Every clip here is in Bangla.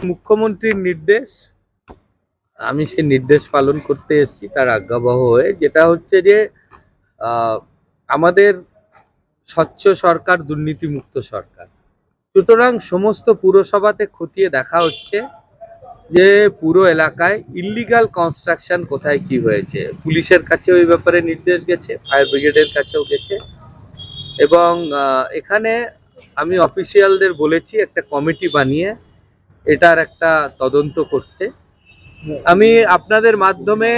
মুখ্যমন্ত্রীর নির্দেশ, আমি সেই নির্দেশ পালন করতে এসেছি তার আজ্ঞাবহ হয়ে, যেটা হচ্ছে যে আমাদের স্বচ্ছ সরকার, দুর্নীতিমুক্ত সরকার। সুতরাং সমস্ত পুরসভাতে খতিয়ে দেখা হচ্ছে যে পুরো এলাকায় ইল্লিগাল কনস্ট্রাকশন কোথায় কি হয়েছে। পুলিশের কাছেও এই ব্যাপারে নির্দেশ গেছে, ফায়ার ব্রিগেডের কাছেও গেছে, এবং এখানে আমি অফিসিয়ালদের বলেছি একটা কমিটি বানিয়ে এটার একটা তদন্ত করতে। আমি আপনাদের মাধ্যমে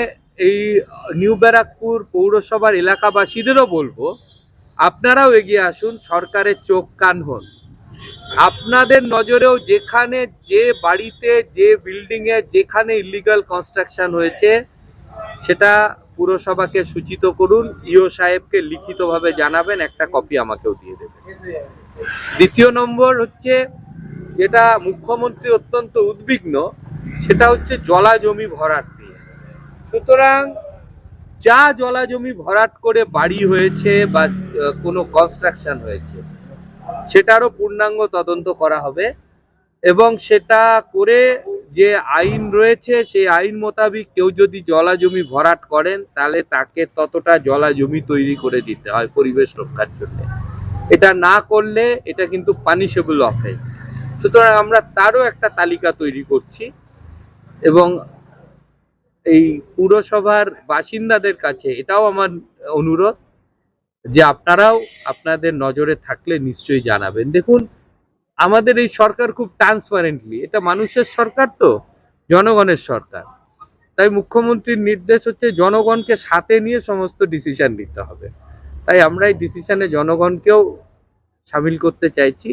এই নিউ ব্যারাকপুর পৌরসভার এলাকাবাসীদেরও বলবো, আপনারাও এগিয়ে আসুন, সরকারের চোখ কান হন। আপনাদের নজরেও যেখানে, যে বাড়িতে, যে বিল্ডিংয়ে যেখানে ইল্লিগাল কনস্ট্রাকশন হয়েছে সেটা পুরসভাকে সূচিত করুন, ইও সাহেবকে লিখিতভাবে জানাবেন, একটা কপি আমাকেও দিয়ে দেবেন। দ্বিতীয় নম্বর হচ্ছে, যেটা মুখ্যমন্ত্রী অত্যন্ত উদ্বিগ্ন, সেটা হচ্ছে জলা জমি ভরাট নিয়ে। সুতরাং যা জলা জমি ভরাট করে বাড়ি হয়েছে বা কোনো কনস্ট্রাকশন হয়েছে সেটারও পূর্ণাঙ্গ তদন্ত করা হবে, এবং সেটা করে যে আইন রয়েছে সেই আইন মোতাবেক কেউ যদি জলা জমি ভরাট করেন তাহলে তাকে ততটা জলা জমি তৈরি করে দিতে হয় পরিবেশ রক্ষার জন্য। এটা না করলে এটা কিন্তু পানিশেবল অফেন্স। সুতরাং আমরা তারও একটা তালিকা তৈরি করছি, এবং এই পুরসভার বাসিন্দাদের কাছে এটাও আমার অনুরোধ যে আপনারাও আপনাদের নজরে থাকলে নিশ্চয়ই জানাবেন। দেখুন, আমাদের এই সরকার খুব ট্রান্সপারেন্টলি, এটা মানুষের সরকার, তো জনগণের সরকার। তাই মুখ্যমন্ত্রীর নির্দেশ হচ্ছে জনগণকে সাথে নিয়ে সমস্ত ডিসিশন নিতে হবে। তাই আমরা এই ডিসিশনে জনগণকেও সামিল করতে চাইছি।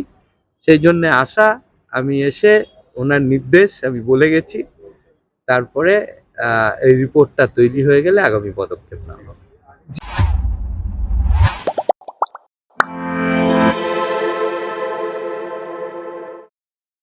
সেই জন্য আশা, আমি এসে ওনার নির্দেশ আমি বলে গেছি, তারপরে এই রিপোর্টটা তৈরি হয়ে গেলে আগামী পদক্ষেপ নেওয়া হবে।